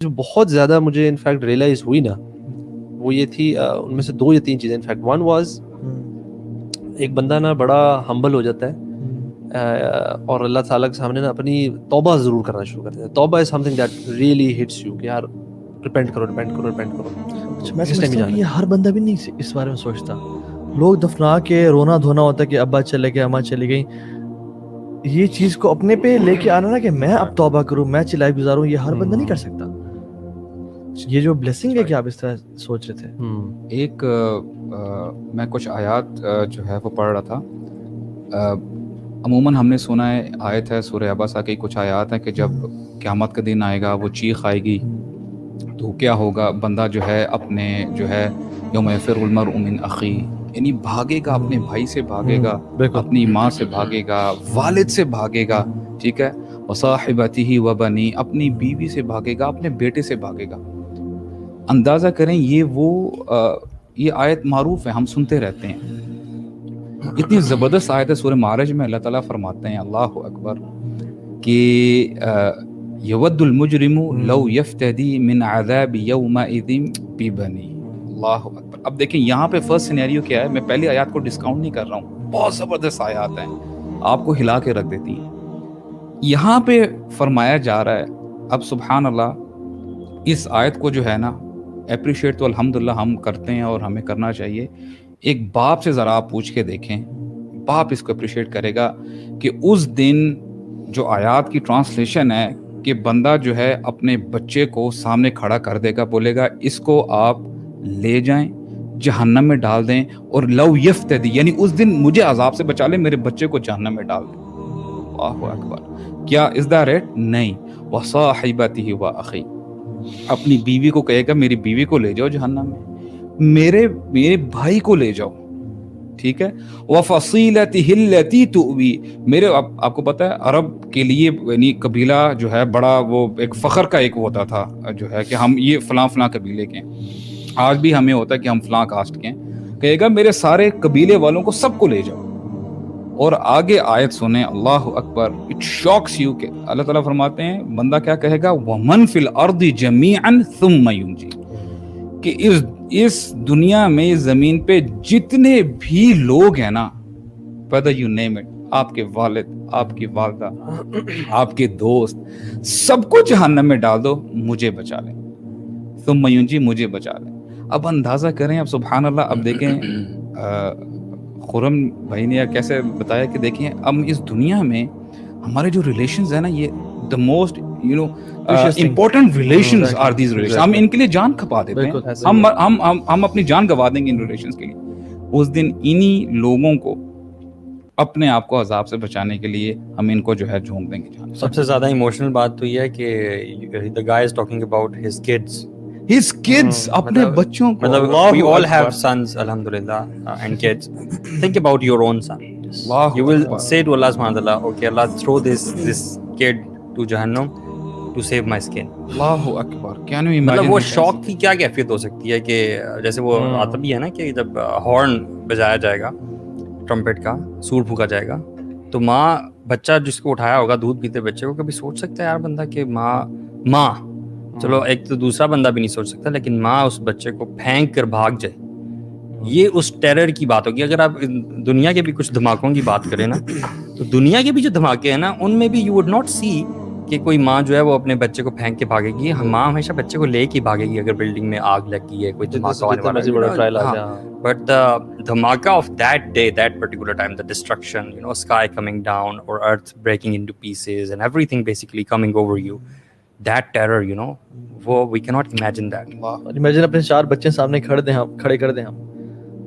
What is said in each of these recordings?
جو بہت زیادہ مجھے انفیکٹ ریئلائز ہوئی نا وہ یہ تھی ان میں سے 2 یا 3 چیزیں انفیکٹ. ون واز ایک بندہ نا بڑا ہمبل ہو جاتا ہے اور اللہ تعالیٰ کے سامنے نا اپنی توبہ ضرور کرنا شروع کرتا ہے. توبہ is something that really hits you کہ یار ریپینٹ کرو ریپینٹ کرو ریپینٹ کرو. میں سمجھتا ہوں کہ یہ ہر بندہ بھی نہیں اس بارے میں سوچتا. لوگ دفنا کے رونا دھونا ہوتا ہے کہ ابا چلے گئے اماں چلی گئی. یہ چیز کو اپنے پہ لے کے آنا نا کہ میں اب توبہ کروں میں اچھی لائف گزاروں, یہ ہر بندہ نہیں کر سکتا. یہ جو بلیسنگ ہے کہ آپ اس طرح سوچ رہے تھے. ایک میں کچھ آیات جو ہے وہ پڑھ رہا تھا. عموماً ہم نے سنا ہے آیت ہے سورہ عبسہ کی کچھ آیات ہیں کہ جب قیامت کا دن آئے گا وہ چیخ آئے گی تو کیا ہوگا, بندہ جو ہے اپنے جو ہے یوم یفر المرء من اخی, یعنی بھاگے گا اپنے بھائی سے بھاگے گا, اپنی ماں سے بھاگے گا, والد سے بھاگے گا, ٹھیک ہے, وصاحبتہ وبنی, اپنی بیوی سے بھاگے گا, اپنے بیٹے سے بھاگے گا. اندازہ کریں یہ آیت معروف ہے, ہم سنتے رہتے ہیں. اتنی زبردست آیت ہے سورہ معارج میں. اللہ تعالیٰ فرماتے ہیں اللہ اکبر کہ یود المجرم لو یفتدی من عذاب یومئذ ببنی. اللہ اکبر. اب دیکھیں یہاں پہ فرسٹ سینیریو کیا ہے, میں پہلی آیات کو ڈسکاؤنٹ نہیں کر رہا ہوں, بہت زبردست آیات ہیں, آپ کو ہلا کے رکھ دیتی ہیں. یہاں پہ فرمایا جا رہا ہے, اب سبحان اللہ, اس آیت کو جو ہے نا اپریشیٹ تو الحمدللہ ہم کرتے ہیں اور ہمیں کرنا چاہیے. ایک باپ سے ذرا آپ پوچھ کے دیکھیں, باپ اس کو اپریشیٹ کرے گا کہ اس دن جو آیات کی ٹرانسلیشن ہے کہ بندہ جو ہے اپنے بچے کو سامنے کھڑا کر دے گا, بولے گا اس کو آپ لے جائیں جہنم میں ڈال دیں, اور لو یفتدی یعنی اس دن مجھے عذاب سے بچا لیں, میرے بچے کو جہنم میں ڈال دیں. اللہ اکبر. کیا از دیٹ اٹ؟ نہیں. وصاحبتہ واخی, اپنی بیوی کو کہے گا میری بیوی کو لے جاؤ جہنم میں, میرے بھائی کو لے جاؤ, ٹھیک ہے. وفصیلتہ التی تؤوی, میرے آپ کو پتہ ہے عرب کے لیے یعنی قبیلہ جو ہے بڑا وہ ایک فخر کا ایک ہوتا تھا جو ہے کہ ہم یہ فلاں فلاں قبیلے کے ہیں. آج بھی ہمیں ہوتا ہے کہ ہم فلاں کاسٹ کے ہیں, کہے گا میرے سارے قبیلے والوں کو سب کو لے جاؤ. اور آگے آیت سنیں, اللہ اکبر, اٹ شاکس یو کہ اللہ تعالیٰ فرماتے ہیں بندہ کیا کہے گا, وَمَن فِي الْأَرْضِ جَمِيعًا ثُمَّ يُنْجِي, کہ اس دنیا میں زمین پہ جتنے بھی لوگ ہیں نا, whether you name it, آپ کے والد, آپ کی والدہ, آپ کے دوست, سب کو جہنم میں ڈال دو, مجھے بچا لیں. ثم ينجي, مجھے بچا لیں. اب اندازہ کریں, اب سبحان اللہ, اب دیکھیں خرم بھائی نے کیسے بتایا کہ دیکھیں اب اس دنیا میں ہمارے جو ریلیشنز ہیں نا, یہ the most important relations are these relations. ہم ان کے لیے جان کھپا دیتے ہیں, ہم اپنی جان گوا دیں گے ان ریلیشنز کے لیے. اس دن انہی لوگوں کو اپنے آپ کو عذاب سے بچانے کے لیے ہم ان کو جو ہے جھونک دیں گے. سب سے زیادہ ایموشنل بات تو یہ ہے کہ the guy is talking about his kids. His kids, اپنے بچوں کو. We all have sons, alhamdulillah, and kids. Think about your own son. You will say to Allah subhanahu wa ta'ala, okay Allah, throw this kid to Jahannam to save my skin. اللہ اکبر. کیا نہیں imagine, مطلب وہ شوق کی کیا کیفیت ہو سکتی ہے کہ جیسے وہ آتا بھی ہے نا کہ جب ہارن بجایا جائے گا, ٹرمپٹ کا سور پھونکا جائے گا, تو ماں بچہ جس کو اٹھایا ہوگا دودھ پیتے بچے کو, کبھی سوچ سکتا ہے یار بندہ کہ ماں چلو ایک تو دوسرا بندہ بھی نہیں سوچ سکتا, لیکن ماں اس بچے کو پھینک کر بھاگ جائے, یہ اس ٹیرر کی بات ہوگی. اگر آپ دنیا کے بھی کچھ دھماکوں کی بات کریں نا, تو دنیا کے بھی جو دھماکے ہیں نا ان میں بھی یو وڈ ناٹ سی کہ کوئی ماں جو ہے وہ اپنے بچے کو پھینک کے بھاگے گی. ماں ہمیشہ بچے کو لے کے بھاگے گی اگر بلڈنگ میں آگ لگ گئی ہے, کوئی دھماکہ ہونے والا ہے. But the dhamaka of that day, that particular time, the destruction, sky coming down or earth breaking into pieces and everything basically coming over you, that terror, we cannot imagine that. Imagine اپنے 4 بچے سامنے کھڑے کر دیں ہم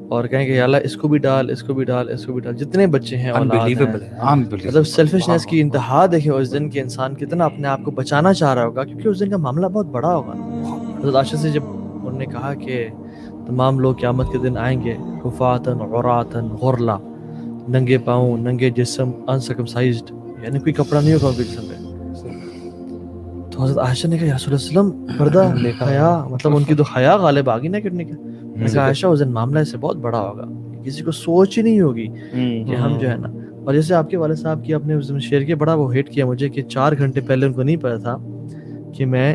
اور کہیں کہ یا اللہ اس کو بھی ڈال, اس کو بھی ڈال, اس کو بھی ڈال, جتنے بچے ہیں unbelievable. مطلب سیلفشنس کی انتہا دیکھیں اس دن کے انسان کتنا اپنے آپ کو بچانا چاہ رہا ہوگا, کیونکہ اس دن کا معاملہ بہت بڑا ہوگا. حضرت عائشہ سے جب انہوں نے کہا کہ تمام لوگ قیامت کے دن آئیں گے حفاتن عراتن غرلا, ننگے پاؤں, ننگے جسم, انسرکمسائزڈ, یعنی کوئی کپڑا نہیں ہوگا ان کے جسم پہ. تو حضرت عائشہ نے کہا یا رسول اللہ علیہ وسلم پردہ حیا, مطلب ان کی تو حیا غالب آ گئی نا کرنے کا. میں نے کہا عائشہ اس دن معاملہ اس سے بہت بڑا ہوگا, کسی کو سوچ ہی نہیں ہوگی کہ ہم جو ہے نا. اور جیسے آپ کے والد صاحب کی آپ نے اس دن شیئر کیا, بڑا وہ ہیٹ کیا مجھے کہ 4 گھنٹے پہلے ان کو نہیں پتا تھا کہ میں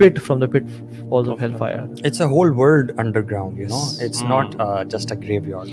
pit from the pitfalls of hellfire. It's a whole world underground, you know. It's not just a graveyard.